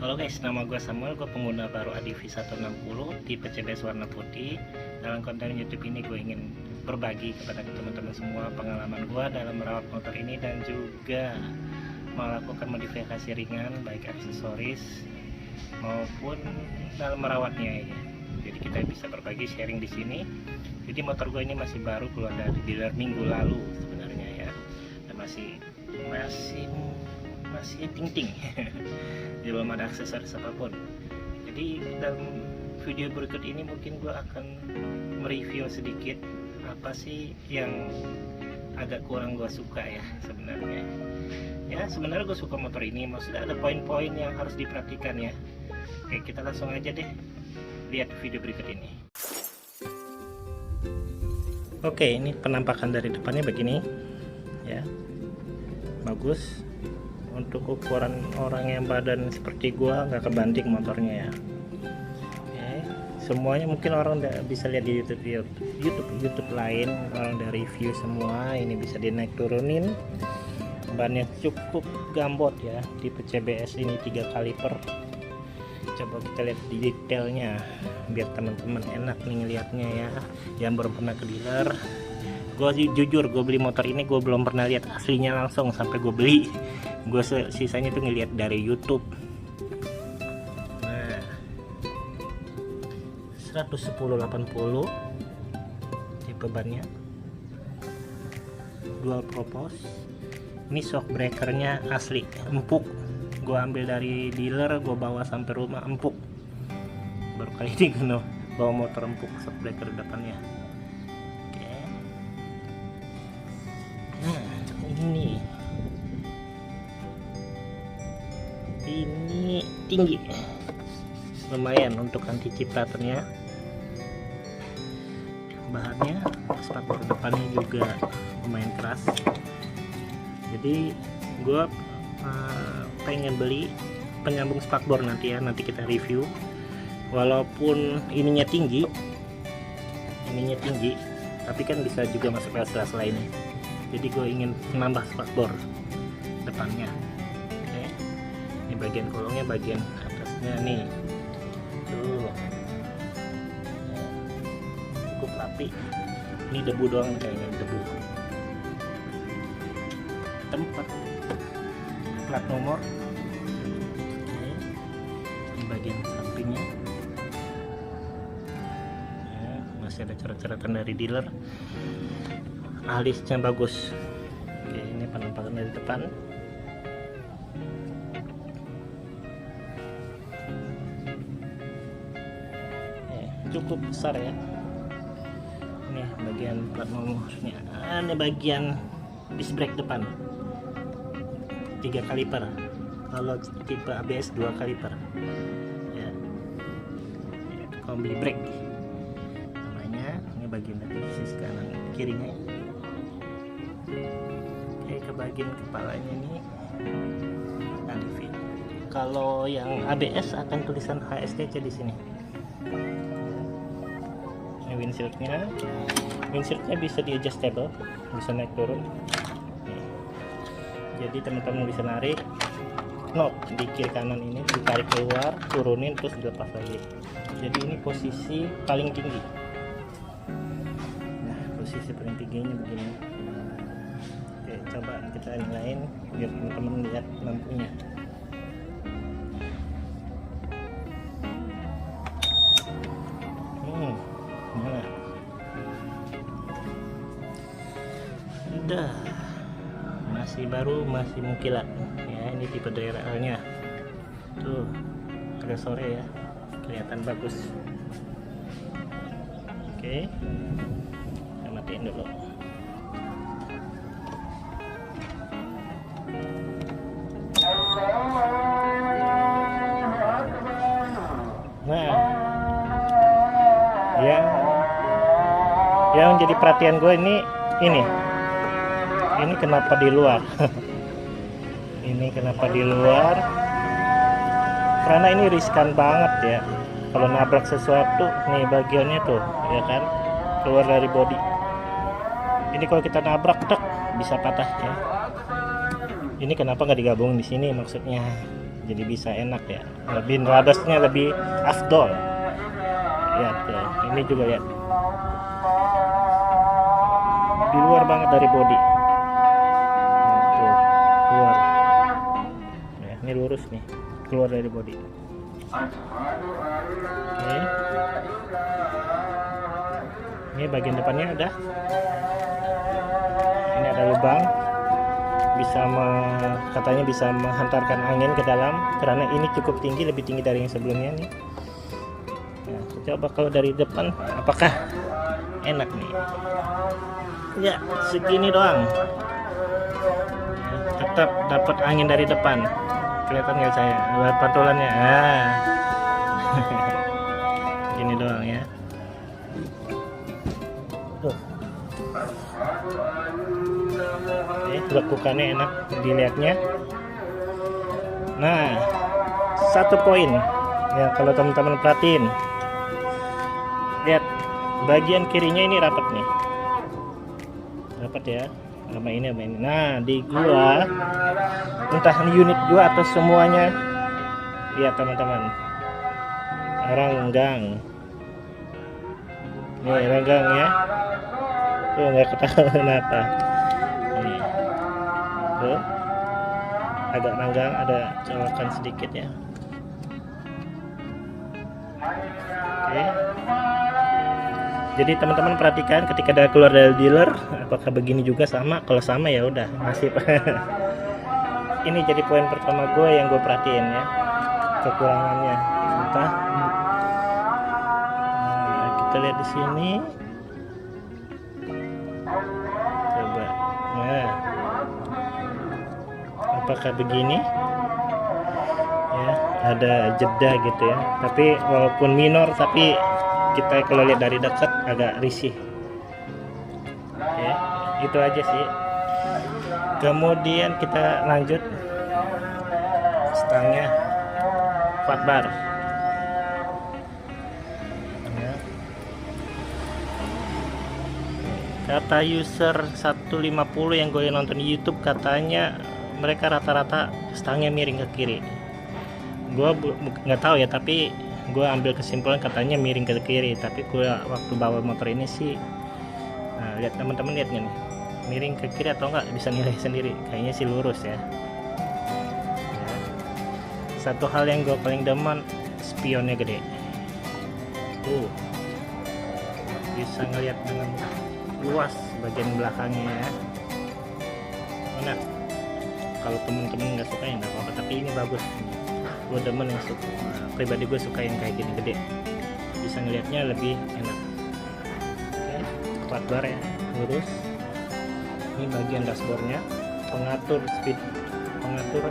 Halo guys, nama gue Samuel, gue pengguna baru ADV 160 tipe CBS warna putih. Dalam konten YouTube ini gue ingin berbagi kepada teman-teman semua pengalaman gue dalam merawat motor ini dan juga melakukan modifikasi ringan baik aksesoris maupun dalam merawatnya ya. Jadi kita bisa berbagi sharing di sini. Jadi motor gue ini masih baru, keluar dari dealer minggu lalu sebenarnya ya, dan masih ting-ting. Jadi belum ada aksesoris apapun. Jadi dalam video berikut ini mungkin gue akan mereview sedikit apa sih yang agak kurang gue suka ya sebenarnya. Ya sebenarnya gue suka motor ini, maksudnya ada poin-poin yang harus diperhatikan ya. Oke, kita langsung aja deh lihat video berikut ini. Oke, ini penampakan dari depannya begini ya, bagus. Untuk ukuran orang yang badan seperti gua nggak kebanding motornya ya. Oke, semuanya mungkin orang udah bisa lihat di YouTube lain, orang udah review semua. Ini bisa dinaik turunin, bannya cukup gambot ya, tipe CBS ini 3 kaliper. Coba kita lihat di detailnya biar teman-teman enak nih ngelihatnya ya, yang belum pernah ke dealer. Gue jujur, gue beli motor ini gue belum pernah lihat aslinya langsung sampai gue beli. Gue sisanya tuh ngeliat dari YouTube. Nah, 110/80 tipe bannya, dual propose. Ini shock breakernya asli empuk. Gue ambil dari dealer, gue bawa sampai rumah empuk. Baru kali ini gue bawa motor empuk shock breaker depannya. Oke. Nah, ini tinggi, lumayan untuk anti cipratannya. Bahannya spakbor depannya juga lumayan keras. Jadi gue pengen beli penyambung spakbor nanti ya, nanti kita review. Walaupun ininya tinggi, tapi kan bisa juga masuk kelas lainnya. Jadi gue ingin menambah spakbor depannya. Ini bagian kolongnya, bagian atasnya nih tuh ya, cukup rapi. Ini debu doang kayaknya, debu. Tempat plat nomor. Oke. Ini bagian sampingnya ya, masih ada coret-coretan dari dealer. Alisnya bagus. Oke, ini penampakan dari depan. Cukup besar ya. Ini bagian plat nomornya. Ini bagian disc brake depan 3 kaliper. Kalau tipe ABS 2 kaliper ya. Kombi brake namanya. Ini bagian dari sisi kanan kirinya. Oke, ke bagian kepalanya nih ADV. Kalau yang ABS akan tulisan HSTC di sini. Windshieldnya bisa di adjustable, bisa naik turun. Jadi teman-teman bisa narik knob di kiri kanan ini, ditarik keluar, turunin, terus dilepas lagi. Jadi ini posisi paling tinggi. Nah, posisi paling tingginya begini. Oke, coba kita nyalain biar teman-teman lihat lampunya. Udah, masih baru, masih mengkilat ya. Ini tipe DRL-nya tuh, agak sore ya, kelihatan bagus. Oke, kita matiin dulu. Nah, yang jadi perhatian gue ini kenapa di luar. Ini kenapa di luar, karena ini riskan banget ya kalau nabrak sesuatu. Nih bagiannya tuh ya kan, keluar dari bodi. Ini kalau kita nabrak bisa patah ya. Ini kenapa nggak digabung di sini maksudnya. jadi bisa enak ya, lebih radosnya lebih afdol. Lihat ya, ini juga lihat di luar banget dari body. Tuh, keluar ya, ini lurus nih, keluar dari body. Oke. Ini bagian depannya udah, ini ada lubang, bisa katanya bisa menghantarkan angin ke dalam karena ini cukup tinggi, lebih tinggi dari yang sebelumnya nih. Nah, coba kalau dari depan apakah enak nih? Ya, segini doang. Tetap dapat angin dari depan. Kelihatan nggak saya buat pantulannya? Gini doang ya. Tuh. Lekukannya enak dilihatnya. Nah, satu poin ya, kalau teman-teman perhatiin, lihat bagian kirinya ini rapat nih, rapat ya, sama ini. Nah, di gua entah unit gua atau semuanya, lihat teman-teman, renggang. Nih renggang ya, tuh nggak ketahuan apa. Nih, tuh agak renggang, ada colokan sedikit ya. Oke. Jadi teman-teman perhatikan ketika ada keluar dari dealer, apakah begini juga sama? Kalau sama ya udah nasib. Ini jadi poin pertama gue yang gue perhatiin ya, kekurangannya. Entah. Nah, kita lihat di sini. Coba. Nah, apakah begini? Ya, ada jeda gitu ya. Tapi walaupun minor, tapi kita kalau lihat dari dekat agak risih. Oke, itu aja sih. Kemudian kita lanjut stangnya fat bar ya. Kata user 150 yang gue nonton di YouTube, katanya mereka rata-rata stangnya miring ke kiri. Gue nggak tahu ya, tapi gue ambil kesimpulan katanya miring ke kiri. Tapi gue waktu bawa motor ini sih, nah, lihat teman-teman, lihat nih, miring ke kiri atau enggak bisa nilai sendiri. Kayaknya sih lurus ya. Satu hal yang gue paling demen, spionnya gede. Tuh, bisa ngelihat dengan luas bagian belakangnya ya. Enak. Kalau temen-temen nggak suka ya nggak apa-apa, tapi ini bagus. Gue demen yang suka, pribadi gue suka yang kayak gini gede, bisa ngelihatnya lebih enak. Oke, fat bar ya, lurus. Ini bagian dashboardnya, pengatur speed, pengatur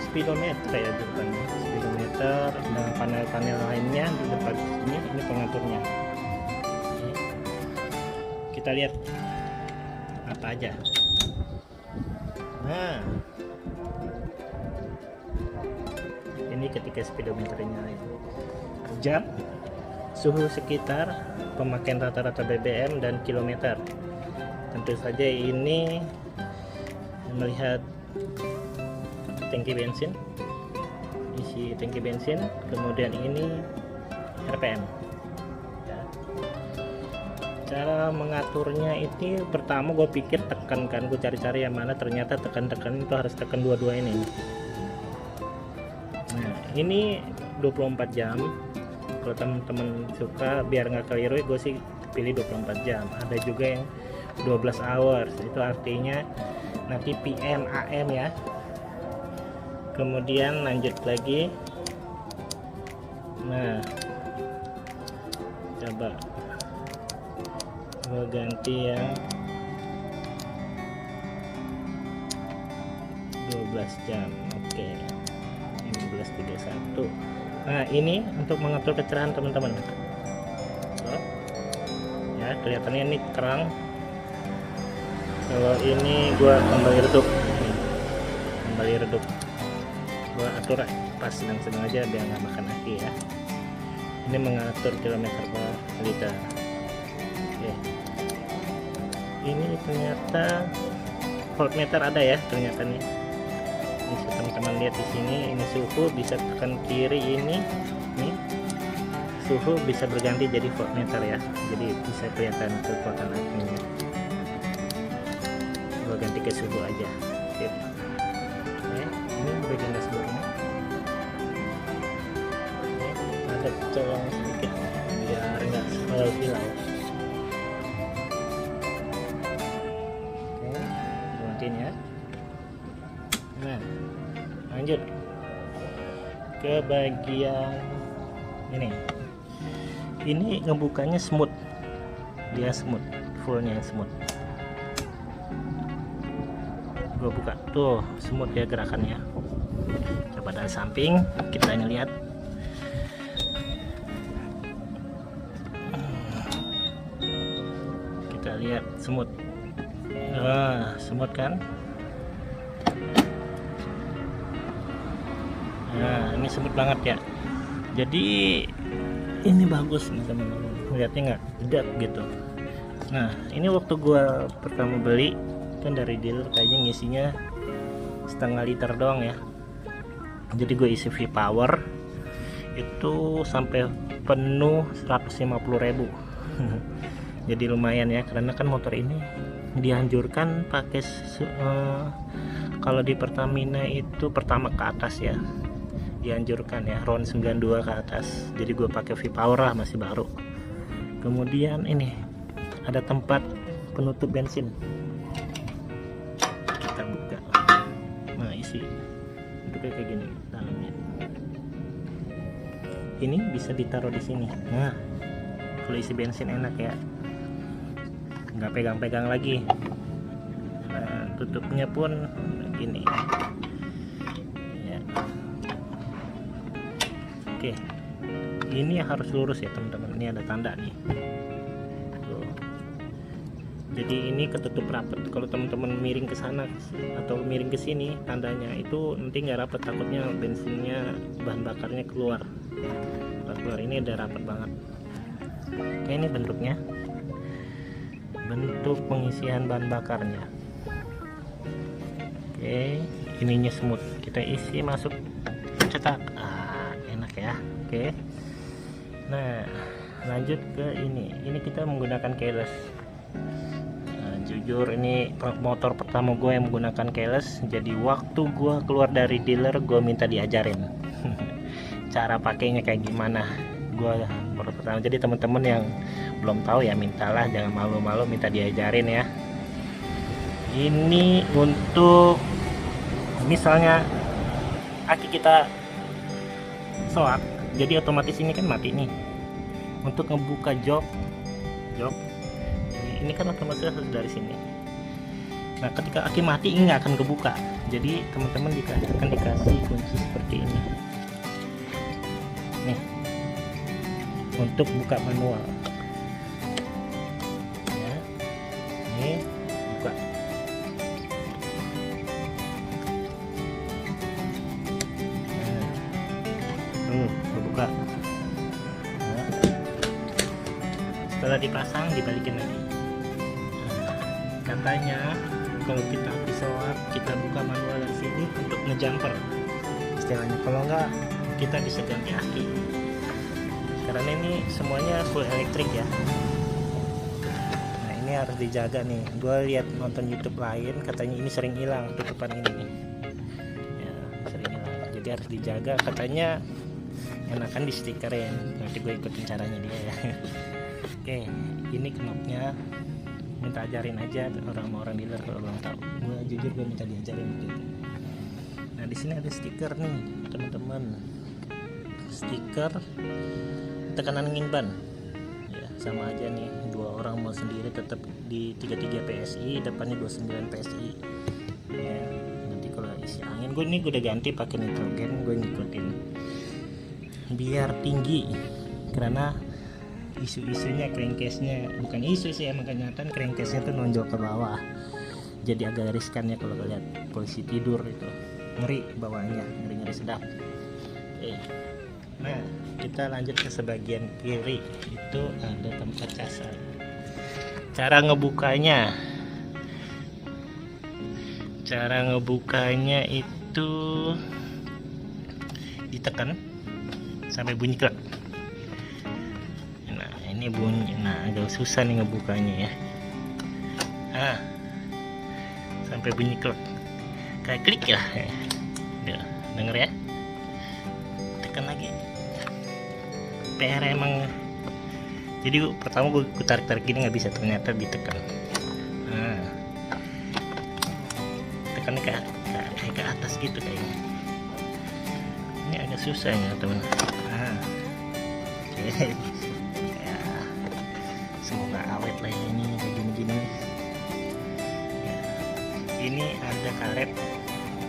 speedometer ya, depannya speedometer dan panel-panel lainnya di depan ini pengaturnya. Oke. Kita lihat apa aja. Nah, ini ketika speedometernya jam, suhu sekitar, pemakaian rata-rata BBM dan kilometer. Tentu saja ini melihat tangki bensin, isi tangki bensin, kemudian ini RPM ya. Cara mengaturnya itu pertama gue pikir tekankan, gue cari-cari yang mana, ternyata tekan-tekan itu harus tekan dua-dua ini. Nah, ini 24 jam. Kalau teman-teman suka biar nggak keliru, gue sih pilih 24 jam. Ada juga yang 12 hours, itu artinya nanti PM AM ya. Kemudian lanjut lagi. Nah, coba gue ganti yang 12 jam. Oke, 15.31. Nah, ini untuk mengatur kecerahan teman-teman. Ya, kelihatannya ini terang. Kalau ini gua kembali redup, gua atur pas sedang aja biar nggak makan aki ya. Ini mengatur kilometer per liter. Oke. Ini ternyata voltmeter ada ya ternyata nih. bisa teman-teman lihat di sini. Ini suhu bisa tekan kiri, ini nih suhu bisa berganti jadi voltmeter ya, jadi bisa kelihatan kekuatan akinya. Gua ganti ke suhu aja. Oke. Ini bagian dashboardnya. Ada colong sedikit biar nggak hilang. Oke, matiin ya. Nah, lanjut ke bagian ini ngebukanya smooth, dia smooth, fullnya smooth. Gue buka tuh smooth ya gerakannya. Coba dari samping kita lihat. Kita lihat smooth. Smooth kan? Nah, ini smooth banget ya. Jadi ini bagus nih teman-teman. Lihatnya nggak jedak gitu. Nah, ini waktu gua pertama beli kan dari dealer kayaknya ngisinya setengah liter doang ya. Jadi gue isi V-Power itu sampai penuh 150.000. Jadi lumayan ya, karena kan motor ini dianjurkan pakai kalau di Pertamina itu pertama ke atas ya, dianjurkan ya round 92 ke atas. Jadi gue pakai V-Power lah, masih baru. Kemudian ini ada tempat penutup bensin, kita buka. Nah, isi bentuknya kayak gini dalamnya. Ini bisa ditaruh di sini. Nah, kalau isi bensin enak ya, nggak pegang-pegang lagi. Nah, tutupnya pun gini ya. Oke, ini harus lurus ya teman-teman. Ini ada tanda nih tuh. Jadi ini ketutup rapat. Kalau teman-teman miring ke sana atau miring ke sini, tandanya itu nanti nggak rapat, takutnya bensinnya, bahan bakarnya keluar. Ini udah rapat banget. Oke, ini bentuknya, bentuk pengisian bahan bakarnya. Oke, ininya smooth, kita isi masuk, cetak. Enak ya. Oke, nah lanjut ke ini kita menggunakan keyless. Jujur ini motor pertama gue yang menggunakan keyless. Jadi waktu gue keluar dari dealer, gue minta diajarin cara pakainya kayak gimana. Gue baru pertama, jadi teman-teman yang belum tahu ya mintalah, jangan malu-malu, minta diajarin ya. Ini untuk misalnya aki kita soak, jadi otomatis ini kan mati nih. Untuk ngebuka jok ini kan otomatis harus dari sini. Nah, ketika aki mati ini nggak akan kebuka. Jadi teman-teman akan dikasih kunci seperti ini nih untuk buka manual ya. Ini buka. Buka. Nah, setelah dipasang dibalikin lagi. Katanya kalau kita pisauan, kita buka manual dari sini untuk ngejumper istilahnya. Kalau enggak, kita bisa ganti aki, karena ini semuanya full elektrik ya. Nah, ini harus dijaga nih. Gue lihat nonton YouTube lain, katanya ini sering hilang tutupan ini nih ya, sering hilang. Jadi harus dijaga, katanya enakan di stikerin. Nanti gue ikutin caranya dia ya. Oke, ini knopnya minta ajarin aja orang dealer kalau belum tahu. Gue jujur gue minta diajarin gitu. Nah, di sini ada stiker nih teman-teman, stiker tekanan angin ban ya, sama aja nih. Dua orang mau sendiri tetap di 33 PSI, depannya 29 PSI ya. Nanti kalau isi angin, gue udah ganti pakai nitrogen. Gue ngikutin biar tinggi, karena isu-isunya crankcase-nya, bukan isu sih, emang kenyataan crankcase-nya tuh nonjol ke bawah. Jadi agak riskan ya kalau lihat polisi tidur itu, ngeri bawahnya, ngeri sedap. Oke. Nah, kita lanjut ke sebagian kiri, itu ada tempat casan. Cara ngebukanya Cara ngebukanya itu ditekan sampai bunyi klak. Nah ini bunyi, nah agak susah nih ngebukanya ya. Sampai bunyi klak, kayak klik ya. Denger ya, tekan lagi. PR emang. Jadi pertama gue tarik gini nggak bisa, ternyata ditekan. Tekan ke atas gitu kayaknya. Ini agak susah ya teman. Oke. Ya, semoga awet lah ini kayak gini-gini. Ya, ini ada karet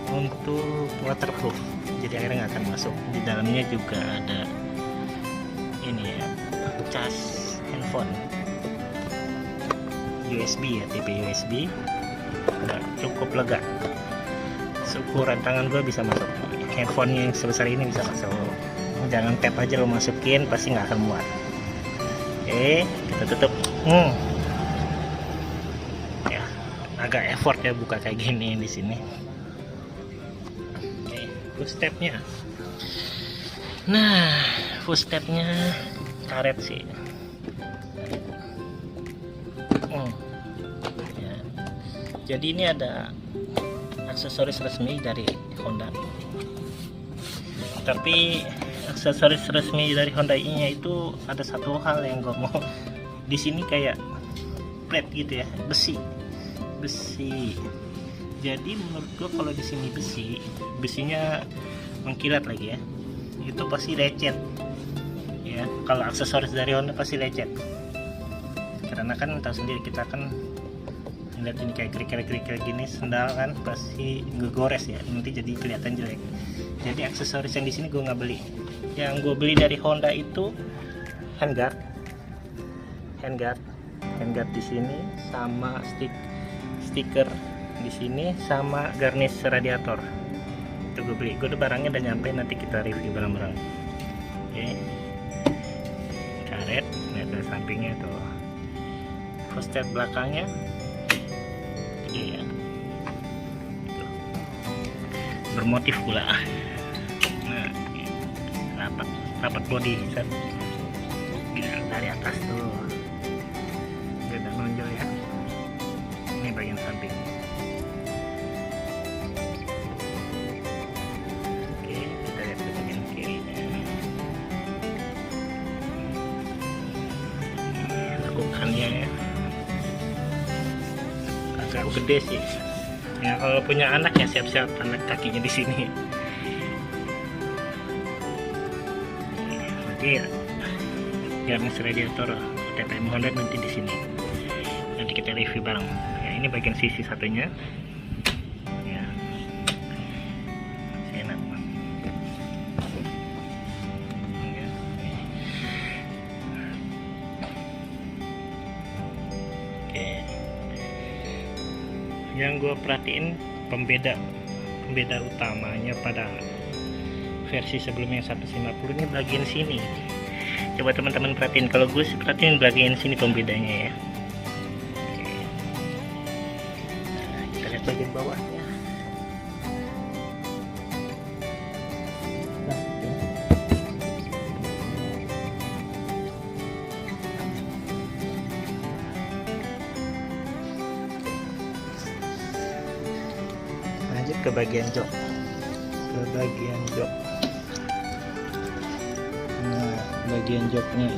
untuk waterproof, jadi airnya nggak akan masuk. Di dalamnya juga ada ini ya, cas handphone USB ya, tipe USB. Udah cukup lega, seukuran tangan gua bisa masuk. Handphonenya yang sebesar ini bisa masuk. Jangan tap aja lo masukin, pasti nggak akan muat. Oke, kita tutup. Ya, agak effort ya buka kayak gini di sini. Oke, full stepnya. Nah, full stepnya karet sih. Ya. Jadi ini ada aksesoris resmi dari Honda. Tapi aksesoris resmi dari Honda ini itu ada satu hal yang gue mau di sini, kayak plate gitu ya, besi. Jadi menurut gue kalau di sini besinya mengkilat lagi ya, itu pasti lecet ya. Kalau aksesoris dari Honda pasti lecet, karena kan tahu sendiri, kita kan lihat ini kayak kerikil gini, sendal kan pasti ngegores ya, nanti jadi kelihatan jelek. Jadi aksesoris yang di sini gue nggak beli. Yang gue beli dari Honda itu handguard di sini, sama stiker di sini, sama garnish radiator. Itu gue beli. Gue udah barangnya udah nyampe, nanti kita review barang-barang. Oke. Karet, lihat dari sampingnya tuh. Poster belakangnya. Iya. Bermotif pula. Rapat body set dari atas tuh, beda nonjol ya. Ini bagian samping. Oke, kita lihat ke bagian kirinya. Lekukannya ya agak gede sih ya, kalau punya anak ya siap-siap anak kakinya di sini. Ya, garnish radiator TPM Honda nanti di sini. Nanti kita review bareng. Ya, ini bagian sisi satunya. Ya, masih enak. Ya. Oke. Yang gue perhatiin pembeda utamanya pada versi sebelumnya 150 ini bagian sini. Coba teman-teman perhatiin, kalau gue sih perhatiin bagian sini pembedanya ya. Oke. Nah, kita lihat bagian bawahnya. Lanjut ke bagian jok. Nah, bagian joknya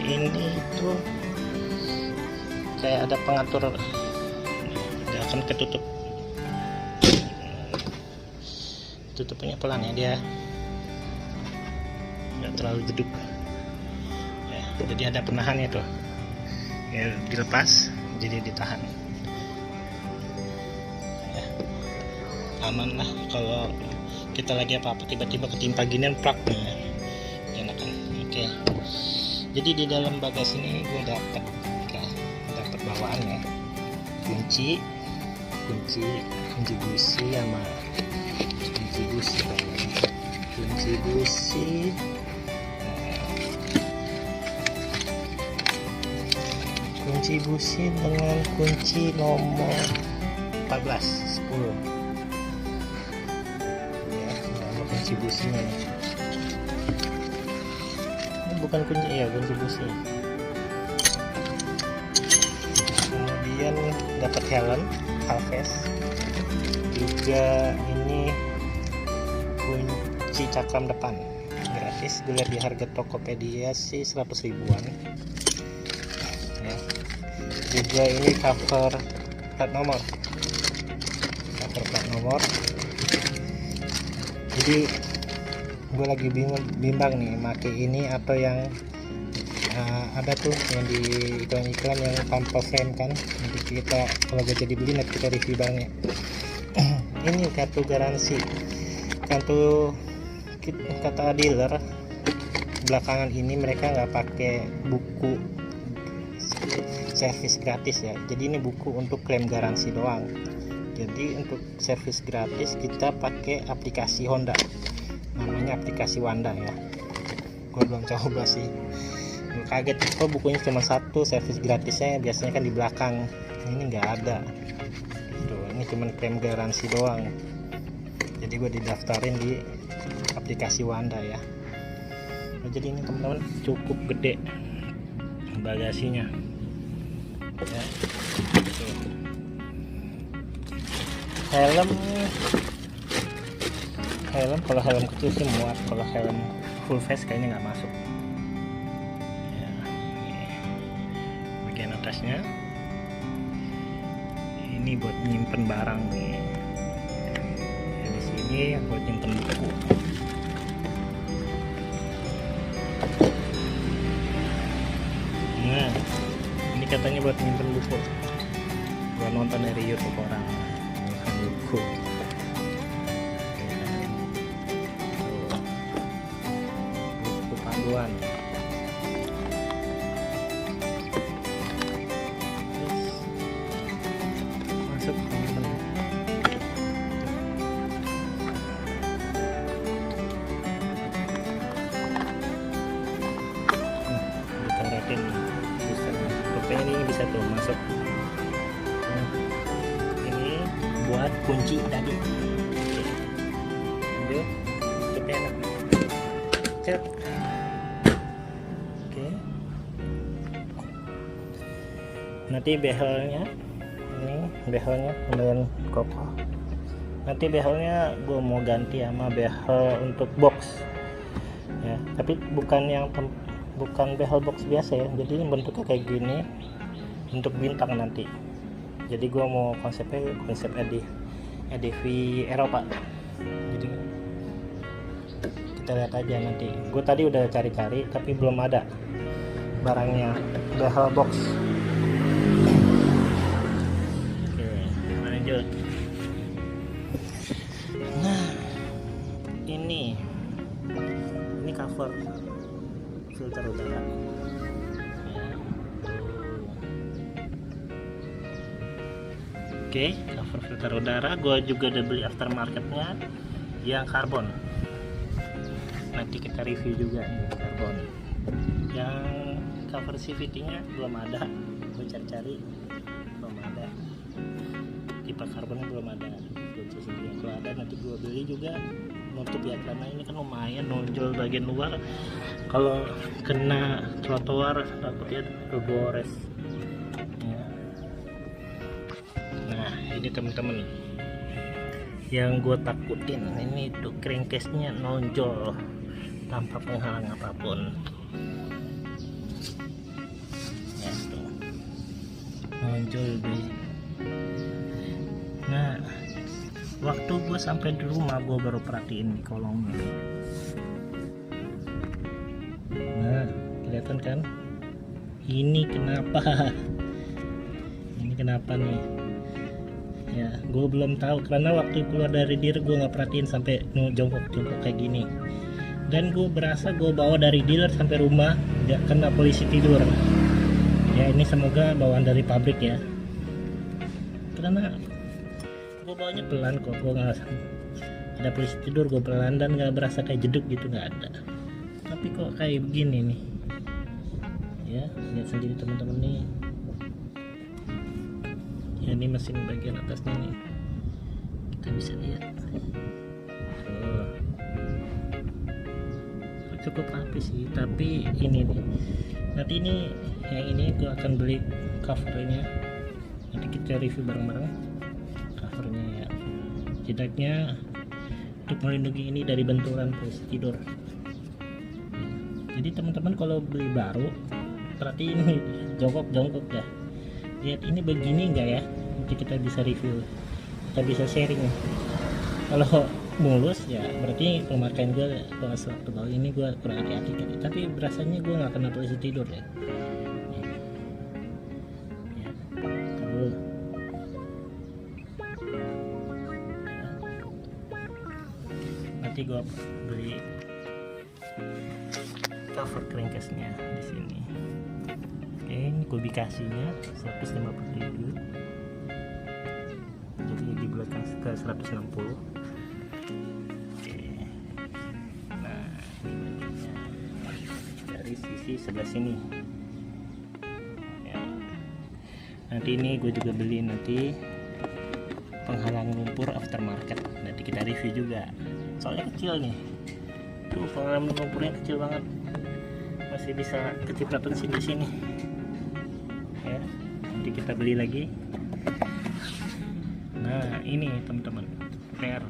ini itu kayak ada pengatur, dia akan ketutup. Tutupnya pelan ya, dia nggak terlalu jeduk ya, jadi ada penahannya tuh ya, dilepas jadi ditahan ya. Aman lah kalau kita lagi apa-apa tiba-tiba ketimpa ginian, plak ya, enakan. Oke, jadi di dalam bagasi ini gue dapat bawaan ya, kunci busi sama kunci kunci busi dengan kunci nomor 14 10 ya. Nah, kunci businya ini bukan kunci ya, kunci busi. Kemudian dapat helm Halves, juga ini kunci cakram depan gratis, dilihat di harga Tokopedia sih 100 ribuan ya. Juga ini cover plat nomor, jadi gue lagi bimbang nih make ini atau yang ada tuh yang di iklan-iklan yang tanpa frame kan. Nanti kita kalau gue jadi beli nanti kita review barangnya. Ini kartu garansi, kartu kata dealer belakangan ini mereka nggak pakai buku servis gratis ya, jadi ini buku untuk klaim garansi doang. Jadi untuk servis gratis kita pakai aplikasi Honda, namanya aplikasi Wanda ya. Gue belum coba sih, gue kaget kok bukunya cuma satu, servis gratisnya biasanya kan di belakang, ini nggak ada tuh, ini cuma klaim garansi doang. Jadi gue didaftarin di aplikasi Wanda ya. Nah, jadi ini teman-teman cukup gede bagasinya ya. Helm kalau helm kecil sih muat, kalau helm full face kayaknya nggak masuk ya. Bagian atasnya ini buat nyimpen barang nih ya, di sini buat nyimpen buku. Nah ini katanya buat nyimpen buku, gua nonton dari YouTube orang buku. Buku panduan. Masuk teman-teman. Ditaratin bisa, pokoknya ini bisa tuh masuk. Buat kunci tadi. Lanjut, tutupnya enak. Cet. Oke. Nanti behelnya, ini behelnya dengan kokoh. Nanti behelnya gue mau ganti sama behel untuk box. Ya, tapi bukan behel box biasa ya. Jadi bentuknya kayak gini untuk bintang nanti. Jadi gue mau konsep EDV Eropa. Jadi kita lihat aja nanti. Gue tadi udah cari-cari tapi belum ada barangnya behel box. Oke, lanjut. Nah, ini cover filter udara. Oke, cover filter udara. Gue juga udah beli aftermarketnya yang karbon. Nanti kita review juga nih karbon. Yang cover CVT nya belum ada. Gue cari-cari belum ada. Tipe karbonnya belum ada. Kalau ada nanti gue beli juga nutup ya, karena ini kan lumayan nonjol bagian luar. Kalau kena trotoar takutnya kegores. Ini teman-teman yang gue takutin, ini tuh crankcase-nya nonjol tanpa penghalang apapun ya, tuh nonjol deh. Nah waktu gue sampai di rumah gue baru perhatiin kolongnya. Nah kelihatan kan, ini kenapa nih ya, gue belum tahu karena waktu keluar dari dealer gue nggak perhatiin sampai jongkok kayak gini. Dan gue berasa gue bawa dari dealer sampai rumah nggak kena polisi tidur ya. Ini semoga bawaan dari pabrik ya, karena gue bawanya pelan kok. Gue nggak ada polisi tidur, gue pelan dan nggak berasa kayak jeduk gitu, nggak ada. Tapi kok kayak begini nih ya, lihat sendiri teman-teman nih. ya, ini mesin bagian atasnya nih kita bisa lihat. Cukup rapi sih, tapi ini nih nanti ini yang ini gue akan beli covernya, nanti kita review bareng-bareng covernya ya, setidaknya untuk melindungi ini dari benturan posisi tidur. Jadi teman-teman kalau beli baru berarti ini jongkok ya, lihat ini begini enggak ya, nanti kita bisa review, kita bisa sharing. Kalau mulus ya berarti pemakaian gue pas waktu bawa ini gue kurang hati-hati kan, tapi berasanya gue nggak kena posisi tidur ya. Nanti gue beli cover crankcase-nya di sini. Oke, ini kubikasinya 150.000, jadi di belakang ke 160. Sisi sebelah sini ya. Nanti ini gue juga beli nanti penghalang lumpur aftermarket, nanti kita review juga, soalnya kecil nih tuh, penghalang lumpurnya kecil banget, masih bisa kecipratan di sini ya. Nanti kita beli lagi. Nah ini teman-teman per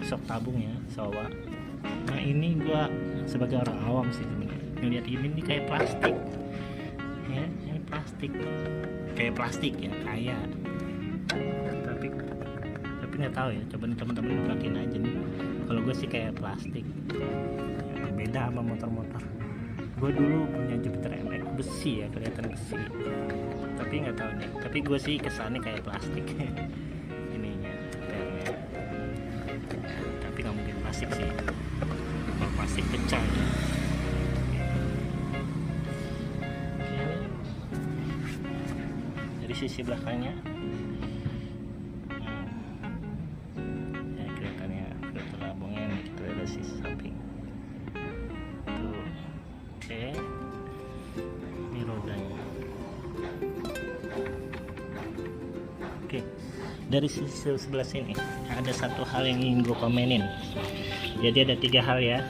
sok tabung ya, Showa. Nah ini gua sebagai orang awam sih sebenarnya ngeliat ini nih kayak plastik ya, ini plastik kayak plastik ya, kayak tapi nggak tahu ya, coba nih teman-teman perhatiin aja nih, kalau gue sih kayak plastik ya, beda sama motor-motor. Gue dulu punya Jupiter MX besi ya, kelihatan besi, tapi nggak tahu nih, tapi gue sih kesannya kayak plastik ininya ya, tapi nggak mungkin plastik sih, kalau plastik pecah ya. Dari sisi belakangnya ya kelihatannya filter labungnya nih, kita lihat dari sisi samping tuh. Oke, ini rodanya. Oke, dari sisi sebelah sini ada satu hal yang ingin gue komenin. Jadi ada 3 hal ya.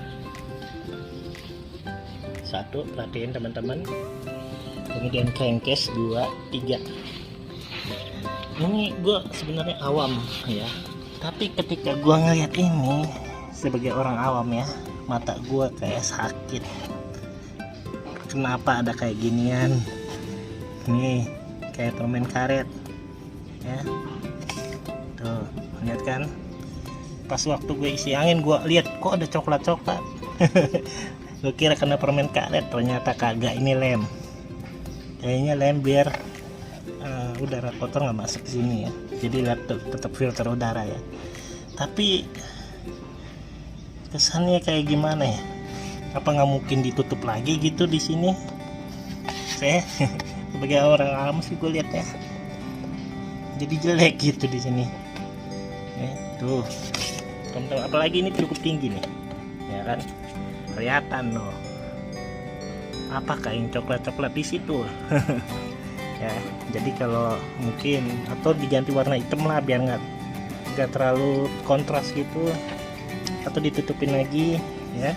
Satu, perhatiin teman-teman, kemudian crankcase 2, 3. Ini gue sebenarnya awam ya, tapi ketika gue ngeliat ini sebagai orang awam ya, mata gue kayak sakit. Kenapa ada kayak ginian nih, kayak permen karet ya tuh, lihat kan, pas waktu gue isi angin gue lihat kok ada coklat-coklat. Gue kira kena permen karet, ternyata kagak, ini lem. Kayaknya lem biar udara kotor nggak masuk ke sini ya, jadi tetap filter udara ya. Tapi kesannya kayak gimana ya, apa nggak mungkin ditutup lagi gitu di sini? Saya sebagai orang awam sih gue lihat ya, jadi jelek gitu di sini tuh teman-teman, apalagi ini cukup tinggi nih ya kan, kelihatan loh apakah yang coklat-coklat di situ. Ya, jadi kalau mungkin atau diganti warna hitam lah biar nggak terlalu kontras gitu, atau ditutupin lagi ya.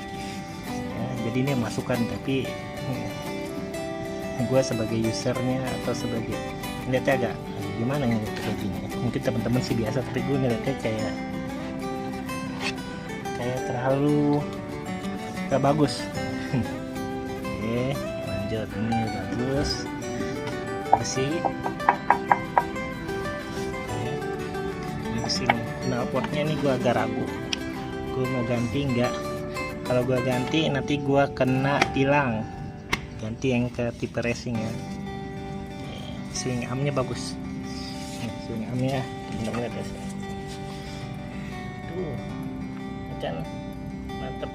Jadi ini masukan, tapi gue sebagai usernya atau sebagai ngeliatnya agak gimana nih kayak gini. Mungkin teman-teman sih biasa, tapi gue ngeliatnya kayak terlalu gak bagus. Oke, lanjut, ini bagus besi. Ini besi knalpotnya nih gue agak ragu, gue mau ganti nggak. Kalau gue ganti nanti gue kena tilang, ganti yang ke tipe racing ya. Swing armnya bagus, swing armnya bener-bener ya. Tuh macan mantep.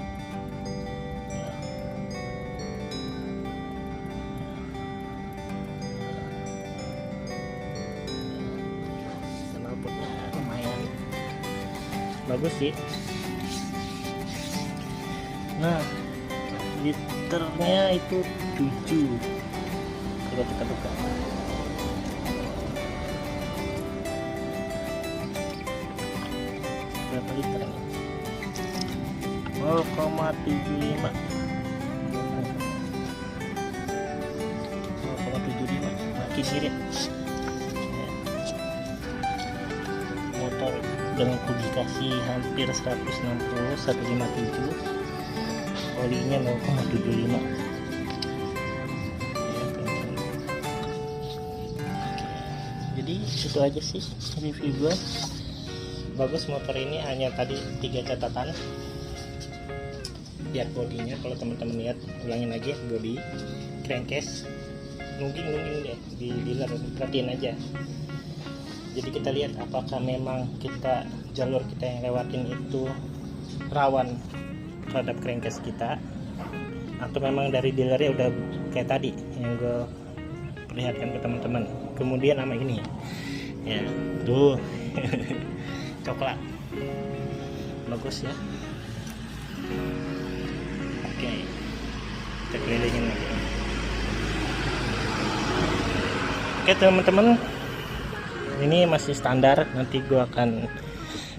Knalpotnya lumayan bagus sih. Nah, liternya itu 7. Coba kita buka. 0,75 makin mirip ya. Motor dengan publikasi hampir 160 157, olinya 0,75 ya, jadi itu aja sih review gue. Bagus motor ini, hanya tadi 3 catatan. Lihat bodinya, kalau teman-teman lihat, ulangin lagi body, crankcase nungging deh di dealer, perhatiin aja. Jadi kita lihat apakah memang jalur kita yang lewatin itu rawan terhadap crankcase kita, atau memang dari dealernya udah kayak tadi yang gue perlihatkan ke teman-teman. Kemudian sama ini ya tuh coklat bagus ya. Oke, kita kelilingin lagi. Oke teman-teman, ini masih standar. Nanti gue akan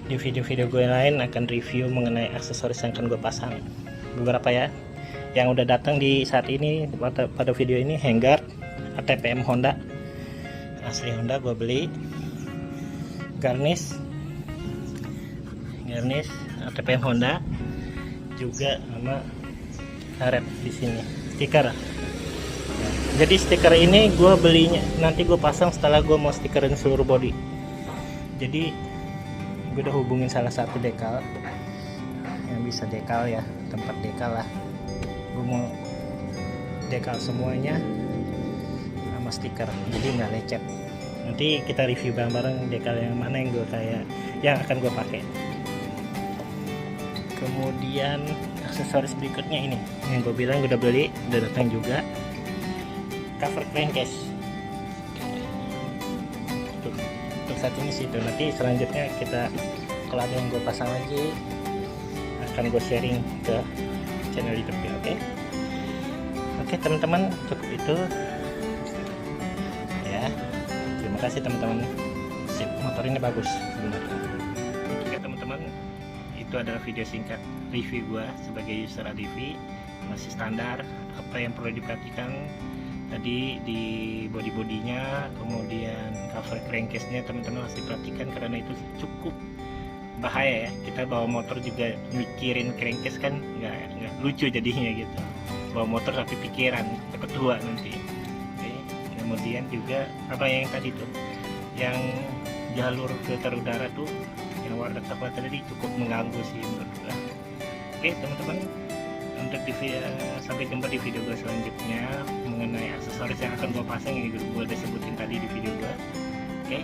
di video-video gue lain akan review mengenai aksesoris yang akan gue pasang beberapa ya. Yang udah datang di saat ini pada video ini, handguard ATPM Honda, asli Honda gue beli. Garnish ATPM Honda juga, sama karet di sini stiker. Jadi stiker ini gue belinya nanti gue pasang setelah gue mau stikerin seluruh body. Jadi gue udah hubungin salah satu dekal yang bisa dekal ya, tempat dekal lah. Gue mau dekal semuanya sama stiker, jadi nggak lecet. Nanti kita review bareng-bareng dekal yang mana yang akan gue pakai. Kemudian aksesoris berikutnya ini yang gue bilang udah beli, udah datang juga. Cover crankcase untuk saat ini sih itu. Nanti selanjutnya kita kalau ada yang gue pasang lagi akan gue sharing ke channel YouTube ya. Oke teman-teman, cukup itu ya. Terima kasih teman-teman. Sip, motor ini bagus sebenarnya. Oke teman-teman, itu adalah video singkat review gue sebagai user ADV. Masih standar. Apa yang perlu diperhatikan tadi di body-bodinya, kemudian cover crankcase-nya teman-teman harus diperhatikan karena itu cukup bahaya ya. Kita bawa motor juga mikirin crankcase kan nggak lucu jadinya gitu. Bawa motor tapi pikiran cepet tua nanti. Oke. Kemudian juga apa yang tadi tuh, yang jalur filter udara tuh yang warna coklat tadi cukup mengganggu sih menurut gue. Oke teman-teman, untuk sampai jumpa di video gue selanjutnya mengenai aksesoris yang akan gue pasang yang gue udah sebutin tadi di video gue. Oke.